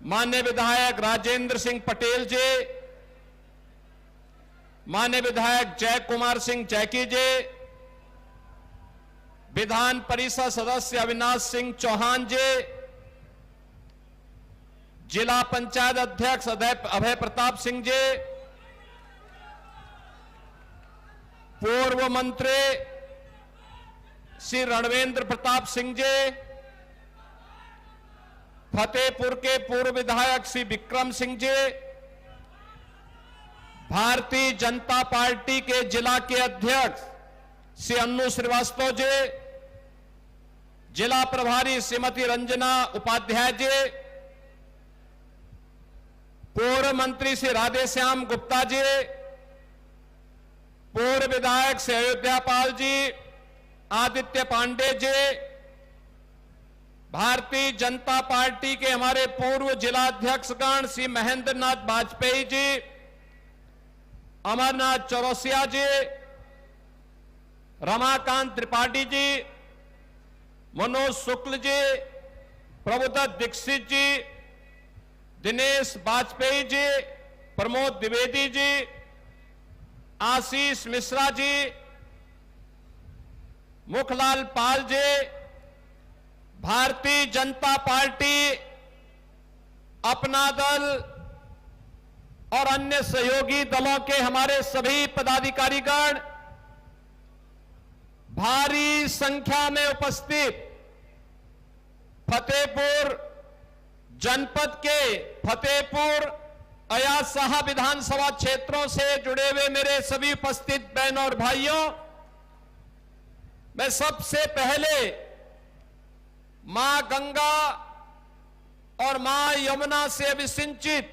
माननीय विधायक राजेंद्र सिंह पटेल जी, माननीय विधायक जय कुमार सिंह जैकी जी, विधान परिषद सदस्य अविनाश सिंह चौहान जी, जिला पंचायत अध्यक्ष अभय प्रताप सिंह जी, पूर्व मंत्री श्री रणवेंद्र प्रताप सिंह जी, फतेहपुर के पूर्व विधायक श्री विक्रम सिंह जी, भारतीय जनता पार्टी के जिला के अध्यक्ष श्री अन्नू श्रीवास्तव जी, जिला प्रभारी श्रीमती रंजना उपाध्याय जी, पूर्व मंत्री श्री राधेश्याम गुप्ता जी, पूर्व विधायक श्री अयोध्या पाल जी, आदित्य पांडे जी, भारतीय जनता पार्टी के हमारे पूर्व जिलाध्यक्षगण श्री महेंद्र नाथ वाजपेयी जी, अमरनाथ चौरसिया जी, रमाकांत त्रिपाठी जी, मनोज शुक्ल जी, प्रभुदत्त दीक्षित जी, दिनेश वाजपेयी जी, प्रमोद द्विवेदी जी, आशीष मिश्रा जी, मुखलाल पाल जी, भारतीय जनता पार्टी, अपना दल और अन्य सहयोगी दलों के हमारे सभी पदाधिकारीगण, भारी संख्या में उपस्थित फतेहपुर जनपद के फतेहपुर अयाज साहब विधानसभा क्षेत्रों से जुड़े हुए मेरे सभी उपस्थित बहनों और भाइयों, मैं सबसे पहले मां गंगा और मां यमुना से अभिसिंचित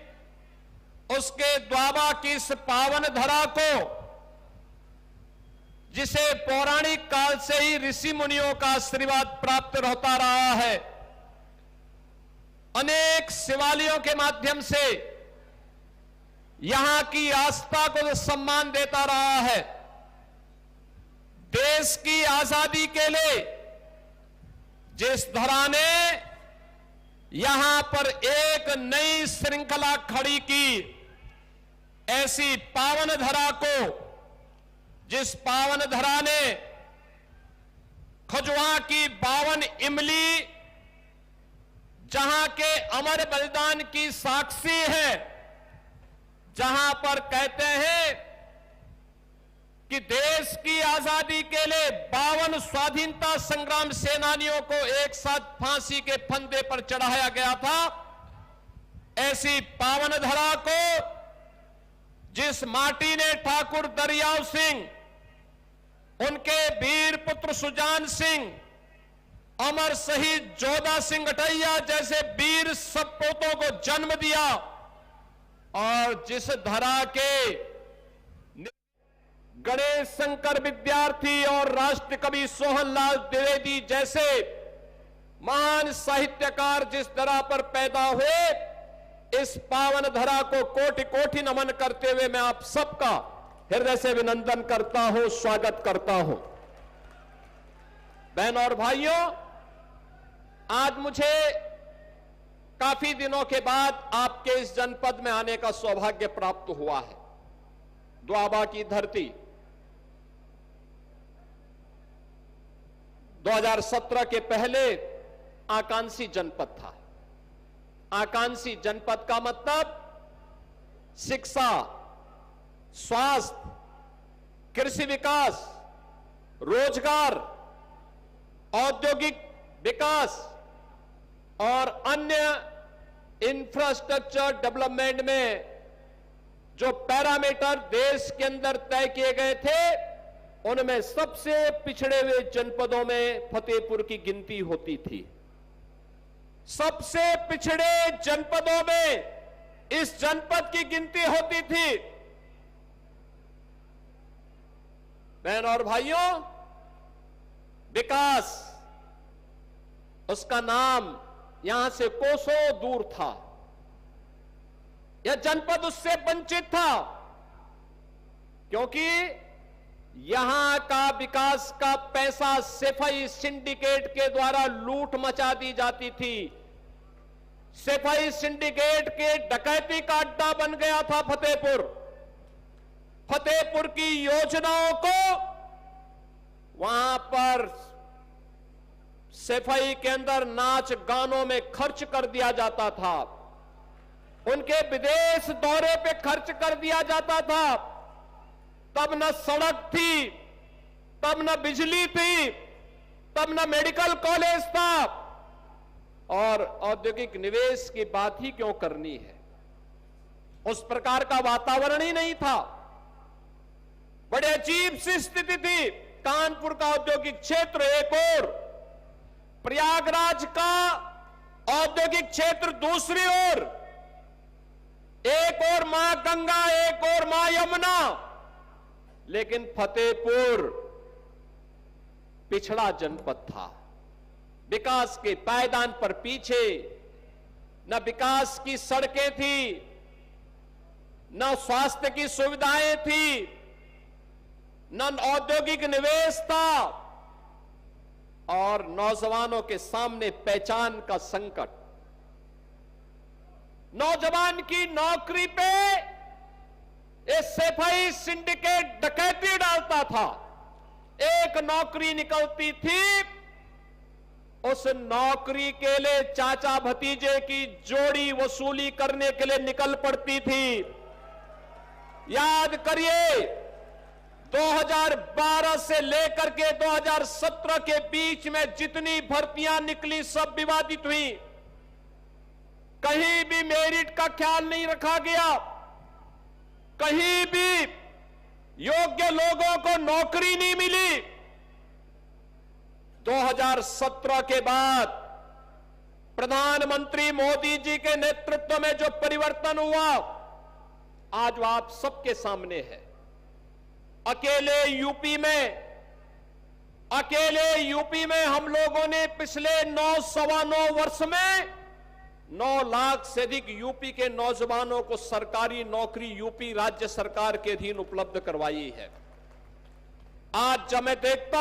उसके द्वाबा की इस पावन धरा को, जिसे पौराणिक काल से ही ऋषि मुनियों का आशीर्वाद प्राप्त होता रहा है, अनेक शिवालयों के माध्यम से यहां की आस्था को सम्मान देता रहा है। देश की आजादी के लिए जिस धरा ने यहां पर एक नई श्रृंखला खड़ी की, ऐसी पावन धरा को, जिस पावन धरा ने खजुआ की 52 इमली, जहां के अमर बलिदान की साक्षी है, जहां पर कहते हैं कि देश की आजादी के लिए 52 स्वाधीनता संग्राम सेनानियों को एक साथ फांसी के फंदे पर चढ़ाया गया था, ऐसी पावन धरा को जिस माटी ने ठाकुर दरियाव सिंह, उनके वीर पुत्र सुजान सिंह, अमर शहीद जोधा सिंह अटैया जैसे वीर सपूतों को जन्म दिया, और जिस धरा के गणेश शंकर विद्यार्थी और राष्ट्र कवि सोहनलाल द्विवेदी जैसे महान साहित्यकार जिस धरा पर पैदा हुए, इस पावन धरा को कोटि कोटि नमन करते हुए मैं आप सबका हृदय से अभिनंदन करता हूं, स्वागत करता हूं। बहनों और भाइयों, आज मुझे काफी दिनों के बाद आपके इस जनपद में आने का सौभाग्य प्राप्त हुआ है। द्वाबा की धरती 2017 के पहले आकांक्षी जनपद था। आकांक्षी जनपद का मतलब शिक्षा, स्वास्थ्य, कृषि विकास, रोजगार, औद्योगिक विकास और अन्य इंफ्रास्ट्रक्चर डेवलपमेंट में जो पैरामीटर देश के अंदर तय किए गए थे, उनमें सबसे पिछड़े हुए जनपदों में फतेहपुर की गिनती होती थी। सबसे पिछड़े जनपदों में इस जनपद की गिनती होती थी। बहनों और भाइयों, विकास, उसका नाम यहां से कोसों दूर था। यह जनपद उससे वंचित था, क्योंकि यहां का विकास का पैसा सिफाई सिंडिकेट के द्वारा लूट मचा दी जाती थी। सफाई सिंडिकेट के डकैती का अड्डा बन गया था फतेहपुर। फतेहपुर की योजनाओं को वहां पर सफाई के अंदर नाच गानों में खर्च कर दिया जाता था, उनके विदेश दौरे पे खर्च कर दिया जाता था। तब न सड़क थी, तब न बिजली थी, तब न मेडिकल कॉलेज था, और औद्योगिक निवेश की बात ही क्यों करनी है। उस प्रकार का वातावरण ही नहीं था। बड़े अजीब सी स्थिति थी। कानपुर का औद्योगिक क्षेत्र एक ओर, प्रयागराज का औद्योगिक क्षेत्र दूसरी ओर, एक और मां गंगा, एक और मां यमुना। लेकिन फतेहपुर पिछड़ा जनपद था, विकास के पायदान पर पीछे। न विकास की सड़कें थी, न स्वास्थ्य की सुविधाएं थी, न औद्योगिक निवेश था, और नौजवानों के सामने पहचान का संकट। नौजवान की नौकरी पे सफाई सिंडिकेट डकैती डालता था। एक नौकरी निकलती थी, उस नौकरी के लिए चाचा भतीजे की जोड़ी वसूली करने के लिए निकल पड़ती थी। याद करिए, 2012 से लेकर के 2017 के बीच में जितनी भर्तियां निकली सब विवादित हुई। कहीं भी मेरिट का ख्याल नहीं रखा गया, कहीं भी योग्य लोगों को नौकरी नहीं मिली। 2017 के बाद प्रधानमंत्री मोदी जी के नेतृत्व में जो परिवर्तन हुआ, आज वो आप सबके सामने है। अकेले यूपी में हम लोगों ने पिछले 9-9.25 वर्ष में 9 लाख से अधिक यूपी के नौजवानों को सरकारी नौकरी यूपी राज्य सरकार के अधीन उपलब्ध करवाई है। आज जब मैं देखता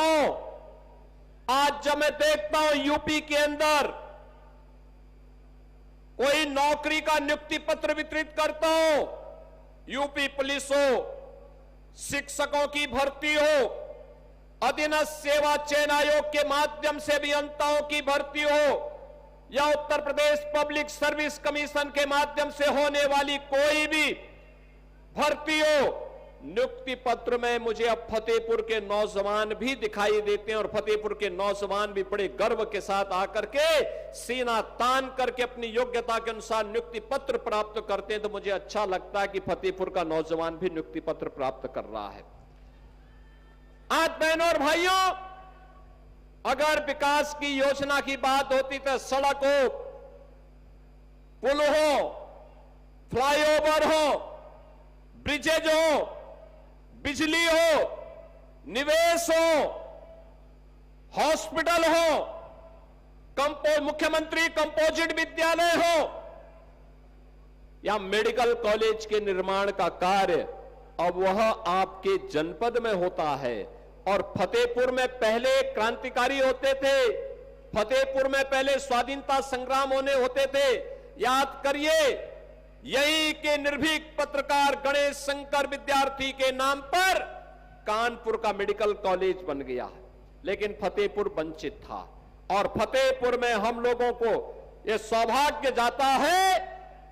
हूं यूपी के अंदर कोई नौकरी का नियुक्ति पत्र वितरित करता हूं, यूपी पुलिस हो, शिक्षकों की भर्ती हो, अधीनस्थ सेवा चयन आयोग के माध्यम से अभियंताओं की भर्ती हो, या Uttar Pradesh public service commission के माध्यम से होने वाली कोई भी भर्ती हो, नियुक्ति पत्र में मुझे अब फतेहपुर के नौजवान भी दिखाई देते हैं। और फतेहपुर के नौजवान भी बड़े गर्व के साथ आकर के सीना तान करके अपनी योग्यता के अनुसार नियुक्ति पत्र प्राप्त करते हैं। तो मुझे अच्छा लगता है कि फतेहपुर का नौजवान भी नियुक्ति पत्र प्राप्त कर रहा है। आज बहनों और भाइयों, अगर विकास की योजना की बात होती तो सड़क हो, पुल हो, फ्लाईओवर हो, ब्रिजेज हो, बिजली हो, निवेश हो, हॉस्पिटल हो, मुख्यमंत्री कंपोजिट विद्यालय हो, या मेडिकल कॉलेज के निर्माण का कार्य, अब वह आपके जनपद में होता है। और फतेहपुर में पहले क्रांतिकारी होते थे, फतेहपुर में पहले स्वाधीनता संग्राम होते थे। याद करिए, यही के निर्भीक पत्रकार गणेश शंकर विद्यार्थी के नाम पर कानपुर का मेडिकल कॉलेज बन गया, लेकिन फतेहपुर वंचित था। और फतेहपुर में हम लोगों को यह सौभाग्य जाता है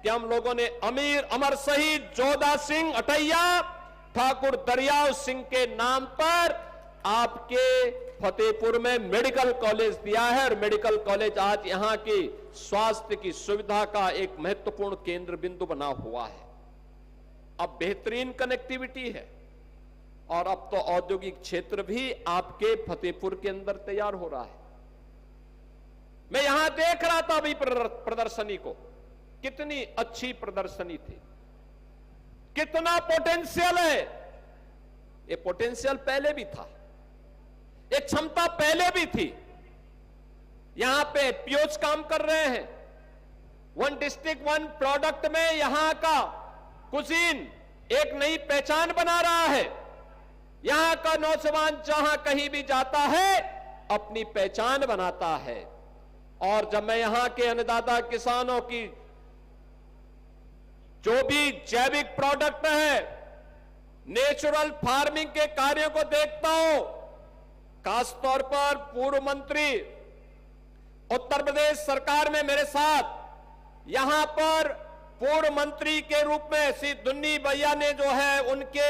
कि हम लोगों ने अमर शहीद जोधा सिंह अटैया ठाकुर दरियाव सिंह के नाम पर आपके फतेहपुर में मेडिकल कॉलेज दिया है। और मेडिकल कॉलेज आज यहां की स्वास्थ्य की सुविधा का एक महत्वपूर्ण केंद्र बिंदु बना हुआ है। अब बेहतरीन कनेक्टिविटी है, और अब तो औद्योगिक क्षेत्र भी आपके फतेहपुर के अंदर तैयार हो रहा है। मैं यहां देख रहा था अभी प्रदर्शनी को, कितनी अच्छी प्रदर्शनी थी, कितना पोटेंशियल है। ये पोटेंशियल पहले भी था, एक क्षमता पहले भी थी। यहां पे पीओज काम कर रहे हैं, 1 डिस्ट्रिक्ट 1 प्रोडक्ट में यहां का कुजीन एक नई पहचान बना रहा है। यहां का नौजवान जहां कहीं भी जाता है अपनी पहचान बनाता है। और जब मैं यहां के अन्नदाता किसानों की जो भी जैविक प्रोडक्ट है, नेचुरल फार्मिंग के कार्यों को देखता हूं, खासतौर पर पूर्व मंत्री उत्तर प्रदेश सरकार में मेरे साथ यहां पर पूर्व मंत्री के रूप में श्री दुन्नी भैया ने जो है उनके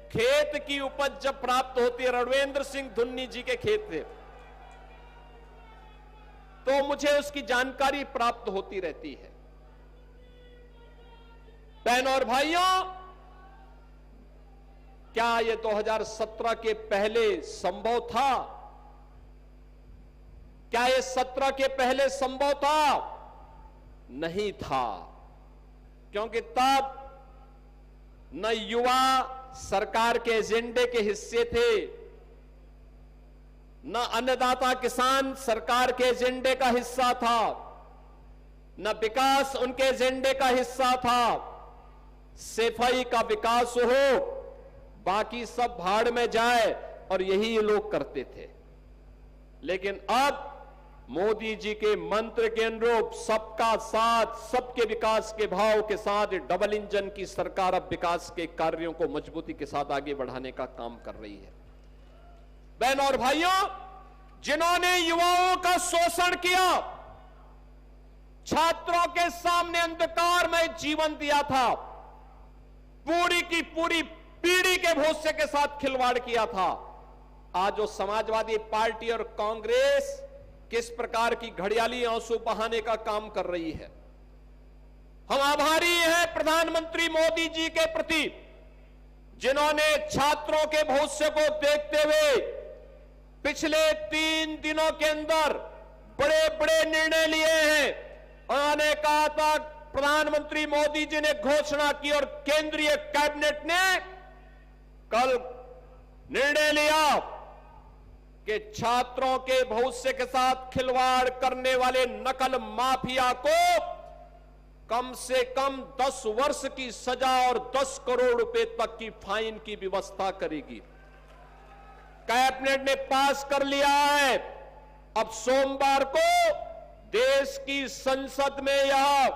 खेत की उपज जब प्राप्त होती है, रणवेंद्र सिंह दुन्नी जी के खेत से, तो मुझे उसकी जानकारी प्राप्त होती रहती है। बहनों और भाइयों, क्या यह 2017 के पहले संभव था? क्या यह 17 के पहले संभव था? नहीं था, क्योंकि तब न युवा सरकार के एजेंडे के हिस्से थे, न अन्नदाता किसान सरकार के एजेंडे का हिस्सा था, न विकास उनके एजेंडे का हिस्सा था। सफाई का विकास हो, बाकी सब भाड़ में जाए, और यही ये लोग करते थे। लेकिन अब मोदी जी के मंत्र के अनुरूप सबका साथ, सबके विकास के भाव के साथ डबल इंजन की सरकार अब विकास के कार्यों को मजबूती के साथ आगे बढ़ाने का काम कर रही है। बहनों और भाइयों, जिन्होंने युवाओं का शोषण किया, छात्रों के सामने अंधकार में जीवन दिया था, पूरी की पूरी पीढ़ी के भविष्य के साथ खिलवाड़ किया था, आज जो समाजवादी पार्टी और कांग्रेस किस प्रकार की घड़ियाली आंसू बहाने का काम कर रही है। हम आभारी हैं प्रधानमंत्री मोदी जी के प्रति, जिन्होंने छात्रों के भविष्य को देखते हुए पिछले 3 दिनों के अंदर बड़े बड़े निर्णय लिए हैं। उन्होंने कहा था, प्रधानमंत्री मोदी जी ने घोषणा की और केंद्रीय कैबिनेट ने कल निर्णय लिया कि छात्रों के भविष्य के साथ खिलवाड़ करने वाले नकल माफिया को कम से कम 10 वर्ष की सजा और 10 करोड़ रुपए तक की फाइन की व्यवस्था करेगी। कैबिनेट ने पास कर लिया है। अब सोमवार को देश की संसद में यह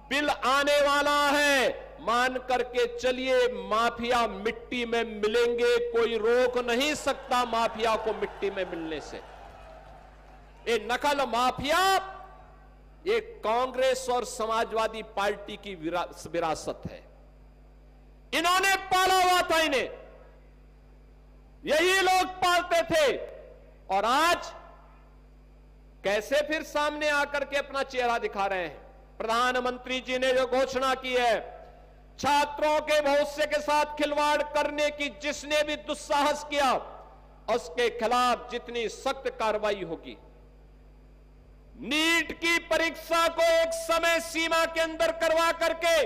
बिल आने वाला है। मान करके चलिए, माफिया मिट्टी में मिलेंगे, कोई रोक नहीं सकता माफिया को मिट्टी में मिलने से। ये नकल माफिया ये कांग्रेस और समाजवादी पार्टी की विरासत है। इन्होंने पाला हुआ था, इन्हें यही लोग पालते थे, और आज कैसे फिर सामने आकर के अपना चेहरा दिखा रहे हैं। प्रधानमंत्री जी ने जो घोषणा की है, छात्रों के भविष्य के साथ खिलवाड़ करने की जिसने भी दुस्साहस किया, उसके खिलाफ जितनी सख्त कार्रवाई होगी। नीट की परीक्षा को एक समय सीमा के अंदर करवा करके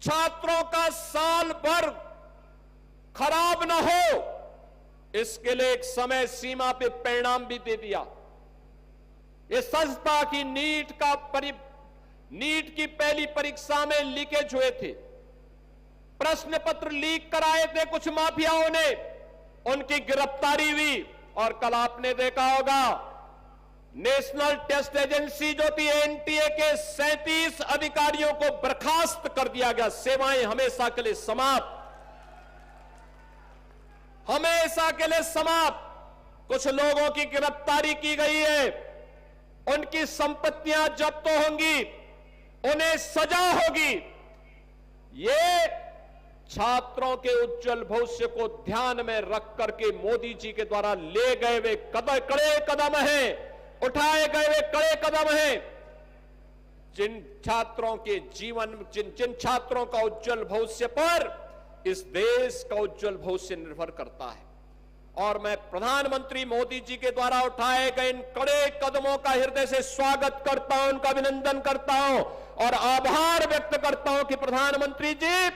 छात्रों का साल भर खराब न हो, इसके लिए एक समय सीमा पे परिणाम भी दे दिया। ये सच था कि नीट की पहली परीक्षा में लीकेज हुए थे, प्रश्न पत्र लीक कराए थे कुछ माफियाओं ने, उनकी गिरफ्तारी हुई। और कल आपने देखा होगा, नेशनल टेस्ट एजेंसी जो थी एनटीए के 37 अधिकारियों को बर्खास्त कर दिया गया। सेवाएं हमेशा के लिए समाप्त, हमेशा के लिए समाप्त। कुछ लोगों की गिरफ्तारी की गई है, उनकी संपत्तियां जब्त होंगी, उन्हें सजा होगी। ये छात्रों के उज्जवल भविष्य को ध्यान में रख करके मोदी जी के द्वारा ले गए वे कड़े कदम हैं, उठाए गए वे कड़े कदम हैं। जिन छात्रों के जीवन, जिन छात्रों का उज्जवल भविष्य पर इस देश का उज्जवल भविष्य निर्भर करता है। और मैं प्रधानमंत्री मोदी जी के द्वारा उठाए गए इन कड़े कदमों का हृदय से स्वागत करता हूं, उनका अभिनंदन करता हूं और आभार व्यक्त करता हूं कि प्रधानमंत्री जी,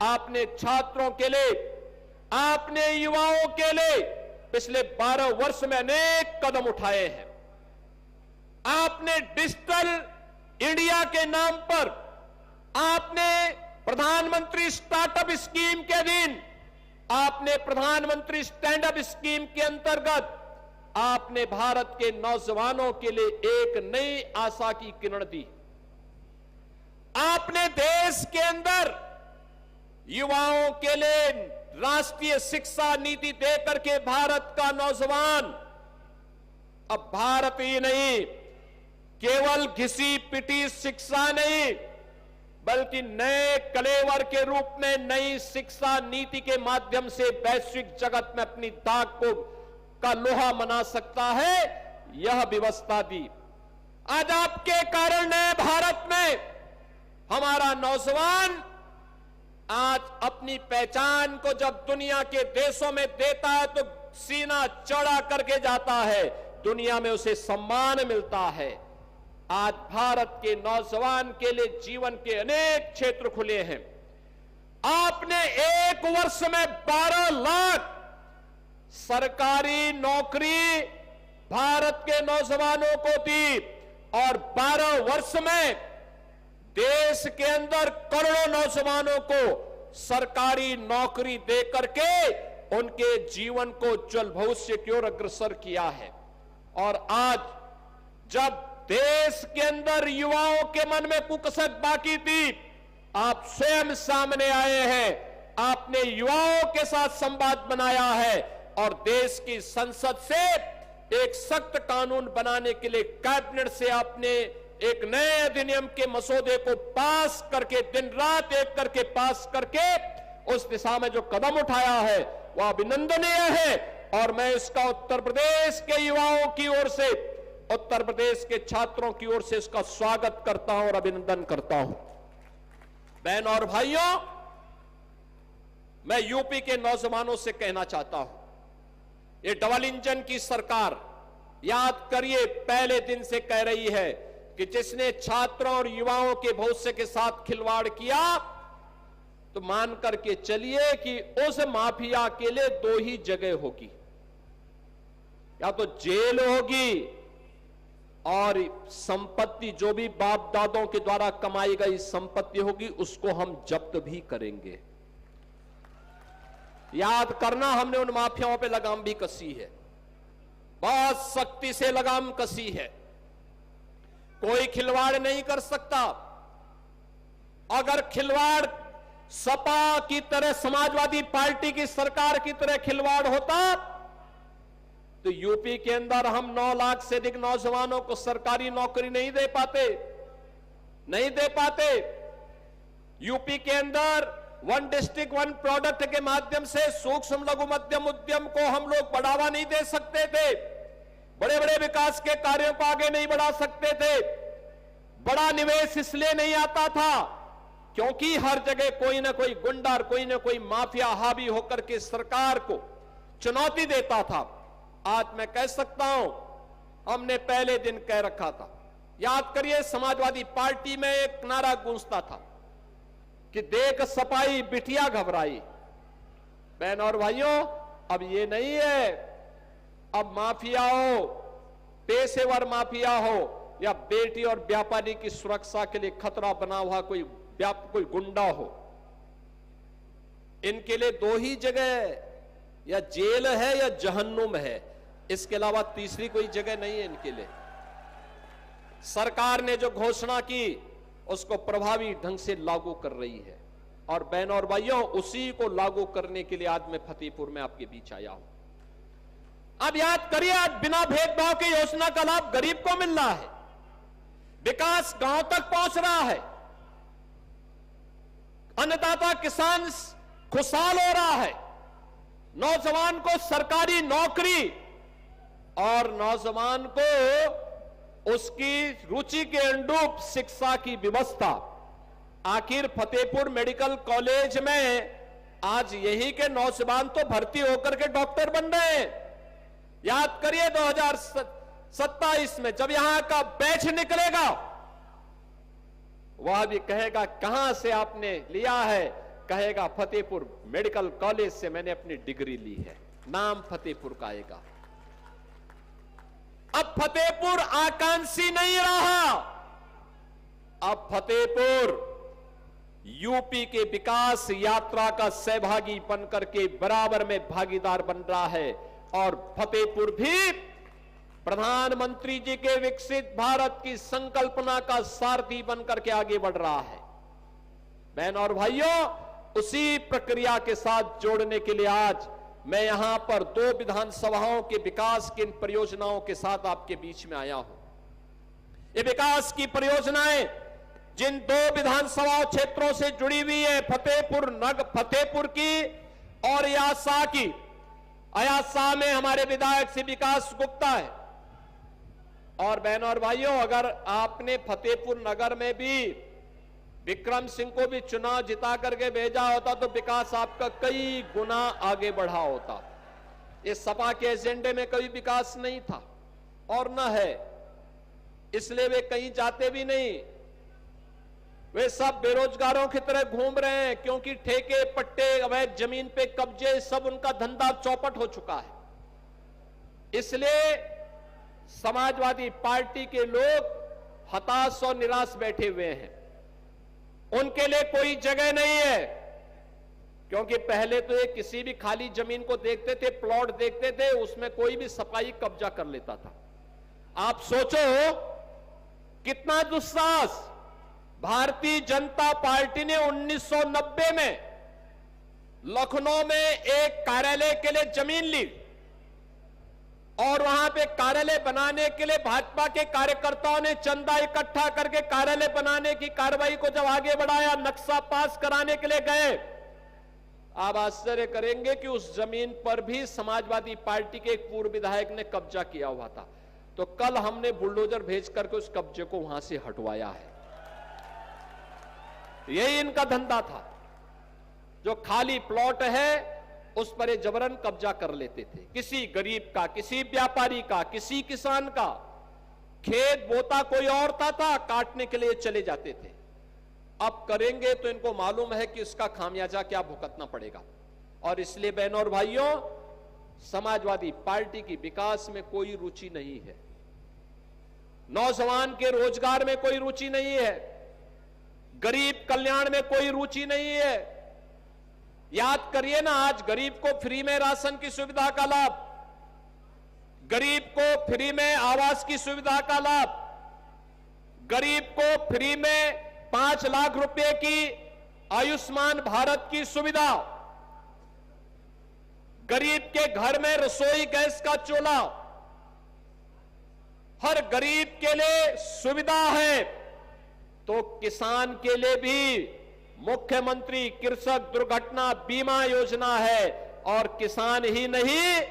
आपने छात्रों के लिए, आपने युवाओं के लिए पिछले 12 वर्ष में अनेक कदम उठाए हैं। आपने डिजिटल इंडिया के नाम पर आपने प्रधानमंत्री स्टार्टअप स्कीम के अधीन, आपने प्रधानमंत्री स्टैंड अप स्कीम के अंतर्गत आपने भारत के नौजवानों के लिए एक नई आशा की किरण दी। आपने देश के अंदर युवाओं के लिए राष्ट्रीय शिक्षा नीति देकर के भारत का नौजवान अब भारत ही नहीं, केवल घिसी पिटी शिक्षा नहीं, बल्कि नए कलेवर के रूप में नई शिक्षा नीति के माध्यम से वैश्विक जगत में अपनी दाग को का लोहा मना सकता है, यह व्यवस्था दी। आज आपके कारण नए भारत में हमारा नौजवान आज अपनी पहचान को जब दुनिया के देशों में देता है तो सीना चौड़ा करके जाता है, दुनिया में उसे सम्मान मिलता है। आज भारत के नौजवान के लिए जीवन के अनेक क्षेत्र खुले हैं। आपने एक वर्ष में 12 लाख सरकारी नौकरी भारत के नौजवानों को दी और 12 वर्ष में देश के अंदर करोड़ों नौजवानों को सरकारी नौकरी देकर के उनके जीवन को उज्जवल भविष्य की ओर अग्रसर किया है। और आज जब देश के अंदर युवाओं के मन में कुकसक बाकी थी, आप स्वयं सामने आए हैं, आपने युवाओं के साथ संवाद बनाया है और देश की संसद से एक सख्त कानून बनाने के लिए कैबिनेट से आपने एक नए अधिनियम के मसौदे को पास करके दिन रात एक करके पास करके उस दिशा में जो कदम उठाया है वह अभिनंदनीय है। और मैं इसका उत्तर प्रदेश के युवाओं की ओर से, उत्तर प्रदेश के छात्रों की ओर से इसका स्वागत करता हूं और अभिनंदन करता हूं। बहन और भाइयों, मैं यूपी के नौजवानों से कहना चाहता हूं, ये डबल इंजन की सरकार याद करिए पहले दिन से कह रही है कि जिसने छात्रों और युवाओं के भविष्य के साथ खिलवाड़ किया तो मान करके चलिए कि उस माफिया के लिए 2 ही जगह होगी, या तो जेल होगी और संपत्ति जो भी बाप दादों के द्वारा कमाई गई संपत्ति होगी उसको हम जब्त भी करेंगे। याद करना, हमने उन माफियाओं पे लगाम भी कसी है, बहुत सख्ती से लगाम कसी है। कोई खिलवाड़ नहीं कर सकता। अगर खिलवाड़ सपा की तरह, समाजवादी पार्टी की सरकार की तरह खिलवाड़ होता तो यूपी के अंदर हम 9 लाख से अधिक नौजवानों को सरकारी नौकरी नहीं दे पाते। यूपी के अंदर 1 डिस्ट्रिक्ट 1 प्रोडक्ट के माध्यम से सूक्ष्म लघु मध्यम उद्यम को हम लोग बढ़ावा नहीं दे सकते थे, बड़े बड़े विकास के कार्यों को आगे नहीं बढ़ा सकते थे। बड़ा निवेश इसलिए नहीं आता था क्योंकि हर जगह कोई ना कोई गुंडा, कोई ना कोई माफिया हावी होकर के सरकार को चुनौती देता था। आज मैं कह सकता हूं, हमने पहले दिन कह रखा था, याद करिए समाजवादी पार्टी में एक नारा गूंजता था कि देख सपाई बिटिया घबराई। बहन और भाइयों, अब ये नहीं है, अब माफिया हो, पेशेवर माफिया हो या बेटी और व्यापारी की सुरक्षा के लिए खतरा बना हुआ कोई गुंडा हो, इनके लिए 2 ही जगह, या जेल है या जहन्नुम है, इसके अलावा तीसरी कोई जगह नहीं है इनके लिए। सरकार ने जो घोषणा की उसको प्रभावी ढंग से लागू कर रही है और बहन और भाइयों, उसी को लागू करने के लिए आज मैं फतेहपुर में आपके बीच आया हूं। अब याद करिए, आज बिना भेदभाव की योजना का लाभ गरीब को मिल रहा है, विकास गांव तक पहुंच रहा है, अन्नदाता किसान खुशहाल हो रहा है, नौजवान को सरकारी नौकरी और नौजवान को उसकी रुचि के अनुरूप शिक्षा की व्यवस्था। आखिर फतेहपुर मेडिकल कॉलेज में आज यही के नौजवान तो भर्ती होकर के डॉक्टर बन रहे हैं। याद करिए 2027 में जब यहां का बैच निकलेगा, वह भी कहेगा कहां से आपने लिया है, कहेगा फतेहपुर मेडिकल कॉलेज से मैंने अपनी डिग्री ली है, नाम फतेहपुर का आएगा। अब फतेहपुर आकांक्षी नहीं रहा, अब फतेहपुर यूपी के विकास यात्रा का सहभागी बनकर के बराबर में भागीदार बन रहा है और फतेहपुर भी प्रधानमंत्री जी के विकसित भारत की संकल्पना का सारथी बनकर के आगे बढ़ रहा है। बहन और भाइयों, उसी प्रक्रिया के साथ जोड़ने के लिए आज मैं यहां पर 2 विधानसभाओं के विकास की इन परियोजनाओं के साथ आपके बीच में आया हूं। ये विकास की परियोजनाएं जिन 2 विधानसभा क्षेत्रों से जुड़ी हुई है, फतेहपुर की और यासा की। अयासा में हमारे विधायक श्री विकास गुप्ता है। और बहनों और भाइयों, अगर आपने फतेहपुर नगर में भी विक्रम सिंह को भी चुनाव जिता करके भेजा होता तो विकास आपका कई गुना आगे बढ़ा होता। इस सपा के एजेंडे में कोई विकास नहीं था और न है, इसलिए वे कहीं जाते भी नहीं। वे सब बेरोजगारों की तरह घूम रहे हैं, क्योंकि ठेके पट्टे, अवैध जमीन पे कब्जे, सब उनका धंधा चौपट हो चुका है। इसलिए समाजवादी पार्टी के लोग हताश और निराश बैठे हुए हैं। उनके लिए कोई जगह नहीं है, क्योंकि पहले तो ये किसी भी खाली जमीन को देखते थे, प्लॉट देखते थे, उसमें कोई भी सपाई कब्जा कर लेता था। आप सोचो कितना दुस्साहस। भारतीय जनता पार्टी ने 1990 में लखनऊ में एक कार्यालय के लिए जमीन ली और वहां पे कार्यालय बनाने के लिए भाजपा के कार्यकर्ताओं ने चंदा इकट्ठा करके कार्यालय बनाने की कार्रवाई को जब आगे बढ़ाया, नक्शा पास कराने के लिए गए, आप आश्चर्य करेंगे कि उस जमीन पर भी समाजवादी पार्टी के एक पूर्व विधायक ने कब्जा किया हुआ था। तो कल हमने बुलडोजर भेज करके उस कब्जे को वहां से हटवाया है। यही इनका धंधा था। जो खाली प्लॉट है उस पर ये जबरन कब्जा कर लेते थे। किसी गरीब का, किसी व्यापारी का, किसी किसान का खेत बोता कोई और था, काटने के लिए चले जाते थे। अब करेंगे तो इनको मालूम है कि इसका खामियाजा क्या भुगतना पड़ेगा। और इसलिए बहनों और भाइयों, समाजवादी पार्टी की विकास में कोई रुचि नहीं है, नौजवान के रोजगार में कोई रुचि नहीं है, गरीब कल्याण में कोई रुचि नहीं है। याद करिए ना, आज गरीब को फ्री में राशन की सुविधा का लाभ, गरीब को फ्री में आवास की सुविधा का लाभ, गरीब को फ्री में 5 लाख रुपए की आयुष्मान भारत की सुविधा, गरीब के घर में रसोई गैस का चूल्हा, हर गरीब के लिए सुविधा है। तो किसान के लिए भी मुख्यमंत्री कृषक दुर्घटना बीमा योजना है, और किसान ही नहीं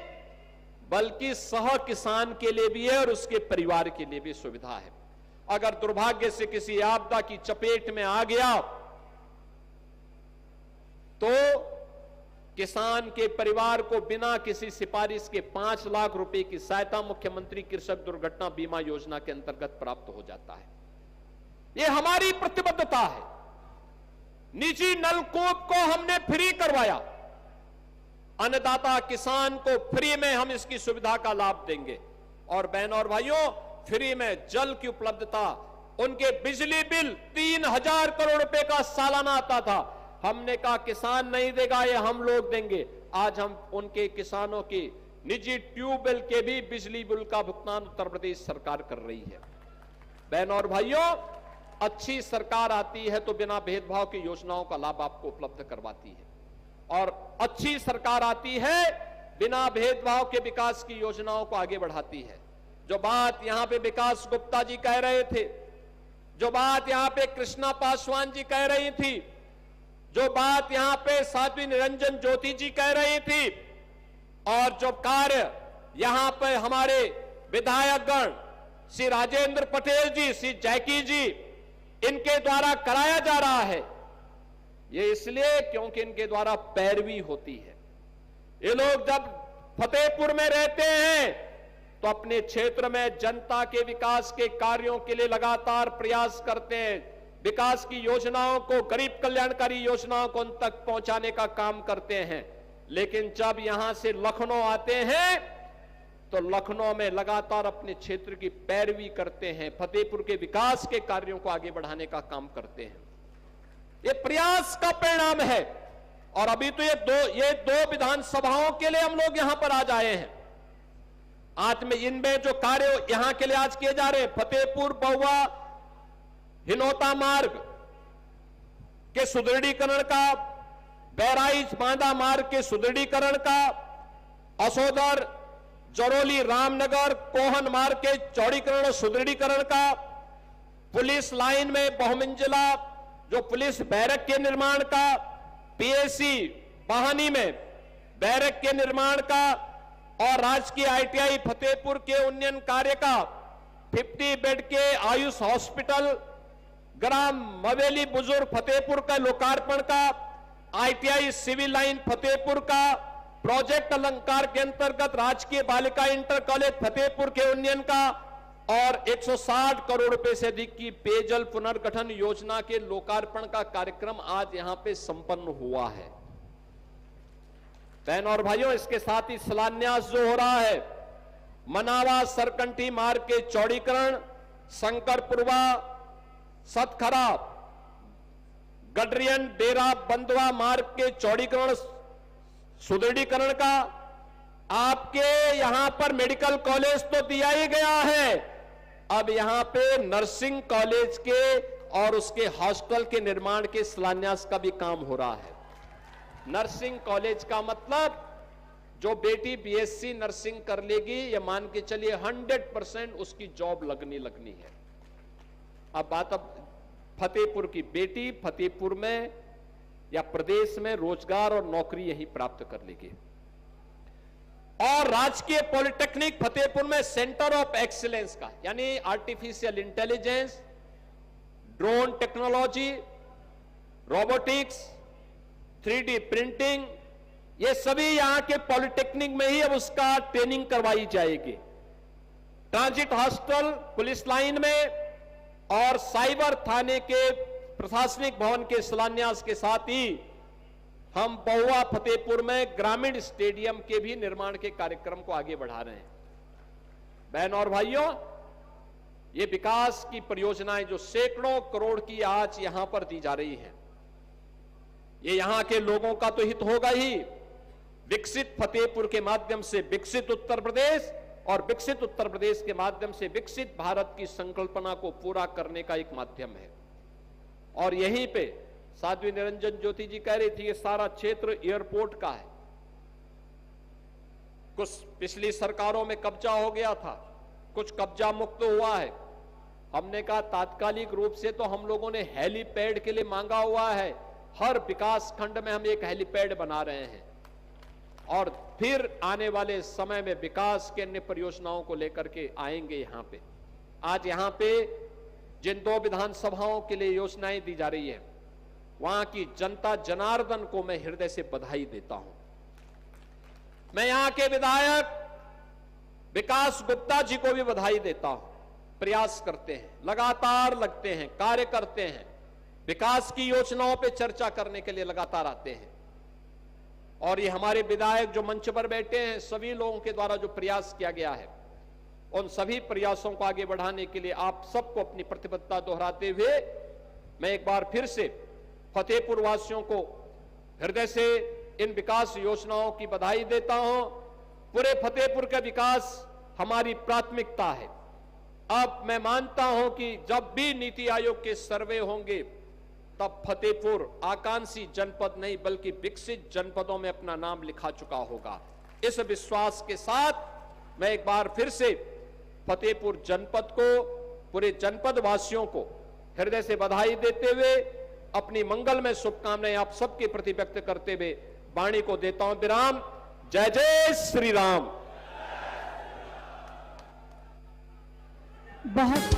बल्कि सह किसान के लिए भी है और उसके परिवार के लिए भी सुविधा है। अगर दुर्भाग्य से किसी आपदा की चपेट में आ गया तो किसान के परिवार को बिना किसी सिफारिश के 5 लाख रुपए की सहायता मुख्यमंत्री कृषक दुर्घटना बीमा योजना के अंतर्गत प्राप्त हो जाता है। यह हमारी प्रतिबद्धता है। निजी नलकूप को हमने फ्री करवाया, अन्नदाता किसान को फ्री में हम इसकी सुविधा का लाभ देंगे। और बहनों और भाइयों, फ्री में जल की उपलब्धता, उनके बिजली बिल 3000 करोड़ रुपए का सालाना आता था, हमने कहा किसान नहीं देगा, ये हम लोग देंगे। आज हम उनके किसानों की निजी ट्यूबवेल के भी बिजली बिल का भुगतान उत्तर प्रदेश सरकार कर रही है। बहनों और भाइयों, अच्छी सरकार आती है तो बिना भेदभाव की योजनाओं का लाभ आपको उपलब्ध करवाती है, और अच्छी सरकार आती है बिना भेदभाव के विकास की योजनाओं को आगे बढ़ाती है। जो बात यहां पे विकास गुप्ता जी कह रहे थे, जो बात यहां पे कृष्णा पासवान जी कह रही थी, जो बात यहां पे साध्वी निरंजन ज्योति जी कह रही थी, और जो कार्य यहां पे हमारे विधायकगण श्री राजेंद्र पटेल जी, श्री जैकी जी, इनके द्वारा कराया जा रहा है, ये इसलिए क्योंकि इनके द्वारा पैरवी होती है। ये लोग जब फतेहपुर में रहते हैं तो अपने क्षेत्र में जनता के विकास के कार्यों के लिए लगातार प्रयास करते हैं, विकास की योजनाओं को, गरीब कल्याणकारी योजनाओं को उन तक पहुंचाने का काम करते हैं। लेकिन जब यहां से लखनऊ आते हैं तो लखनऊ में लगातार अपने क्षेत्र की पैरवी करते हैं, फतेहपुर के विकास के कार्यों को आगे बढ़ाने का काम करते हैं। ये प्रयास का परिणाम है। और अभी तो ये दो विधानसभाओं के लिए हम लोग यहां पर आज आए हैं। आज में इनमें जो कार्य यहां के लिए आज किए जा रहे हैं, फतेहपुर बहुआ हिनौता मार्ग के सुदृढ़ीकरण का, बहराइच बांदा मार्ग के सुदृढ़ीकरण का, असोदर जरौली रामनगर कोहन मार्ग के चौड़ीकरण और सुदृढ़ीकरण का, पुलिस लाइन में बहुमंजिला जो पुलिस बैरक के निर्माण का, पीएसी बाहनी में बैरक के निर्माण का और राजकीय आईटीआई फतेहपुर के उन्नयन कार्य का, 50 बेड के आयुष हॉस्पिटल ग्राम मवेली बुजुर्ग फतेहपुर का लोकार्पण का, आईटीआई सिविल लाइन फतेहपुर का, प्रोजेक्ट अलंकार के अंतर्गत राजकीय बालिका इंटर कॉलेज फतेहपुर के उन्नयन का और 160 करोड़ रुपए से अधिक की पेयजल पुनर्गठन योजना के लोकार्पण का कार्यक्रम आज यहां पे संपन्न हुआ है। बहन और भाइयों, इसके साथ ही शिलान्यास जो हो रहा है, मनावा सरकंठी मार्ग के चौड़ीकरण, शंकरपुरवा सतखरा गडरियन डेरा बंदवा मार्ग के चौड़ीकरण सुदृढ़ीकरण का, आपके यहां पर मेडिकल कॉलेज तो दिया ही गया है, अब यहां पे नर्सिंग कॉलेज के और उसके हॉस्टल के निर्माण के शिलान्यास का भी काम हो रहा है। नर्सिंग कॉलेज का मतलब जो बेटी बीएससी नर्सिंग कर लेगी, ये मान के चलिए 100% उसकी जॉब लगनी है। अब बात फतेहपुर की बेटी फतेहपुर में या प्रदेश में रोजगार और नौकरी यही प्राप्त कर लेगी। और राजकीय पॉलिटेक्निक फतेहपुर में सेंटर ऑफ एक्सीलेंस का, यानी artificial intelligence, drone technology, robotics, 3D printing, ये सभी यहां के पॉलिटेक्निक में ही अब उसका ट्रेनिंग करवाई जाएगी। ट्रांजिट हॉस्टल पुलिस लाइन में और साइबर थाने के प्रशासनिक भवन के शिलान्यास के साथ ही हम बहुआ फतेहपुर में ग्रामीण स्टेडियम के भी निर्माण के कार्यक्रम को आगे बढ़ा रहे हैं। बहन और भाइयों, ये विकास की परियोजनाएं जो सैकड़ों करोड़ की आज यहां पर दी जा रही हैं, ये यहां के लोगों का तो हित होगा ही। विकसित फतेहपुर के माध्यम से विकसित उत्तर प्रदेश और विकसित उत्तर प्रदेश के माध्यम से विकसित भारत की संकल्पना को पूरा करने का एक माध्यम है। और यहीं पे साध्वी निरंजन ज्योति जी कह रही थी, ये सारा क्षेत्र एयरपोर्ट का है। कुछ पिछली सरकारों में कब्जा हो गया था, कुछ कब्जा मुक्त हुआ है। हमने कहा तात्कालिक रूप से तो हम लोगों ने हेलीपैड के लिए मांगा हुआ है, हर विकास खंड में हम एक हेलीपैड बना रहे हैं और फिर आने वाले समय में विकास के अन्य परियोजनाओं को लेकर के आएंगे यहां पे। आज यहां पे जिन 2 विधानसभाओं के लिए योजनाएं दी जा रही है, वहां की जनता जनार्दन को मैं हृदय से बधाई देता हूं। मैं यहां के विधायक विकास गुप्ता जी को भी बधाई देता हूं। प्रयास करते हैं, लगातार लगते हैं, कार्य करते हैं, विकास की योजनाओं पे चर्चा करने के लिए लगातार आते हैं। और ये हमारे विधायक जो मंच पर बैठे हैं, सभी लोगों के द्वारा जो प्रयास किया गया है, उन सभी प्रयासों को आगे बढ़ाने के लिए आप सबको अपनी प्रतिबद्धता दोहराते हुए मैं एक बार फिर से फतेहपुर वासियों को हृदय से इन विकास योजनाओं की बधाई देता हूं। पूरे फतेहपुर का विकास हमारी प्राथमिकता है। अब मैं मानता हूं कि जब भी नीति आयोग के सर्वे होंगे, तब फतेहपुर आकांक्षी जनपद नहीं बल्कि विकसित जनपदों में अपना नाम लिखा चुका होगा। इस विश्वास के साथ मैं एक बार फिर से फतेहपुर जनपद को, पूरे जनपद वासियों को हृदय से बधाई देते हुए अपनी मंगलमय शुभकामनाएं आप सबके प्रति व्यक्त करते हुए वाणी को देता हूं विराम। जय जय श्री राम। बहुत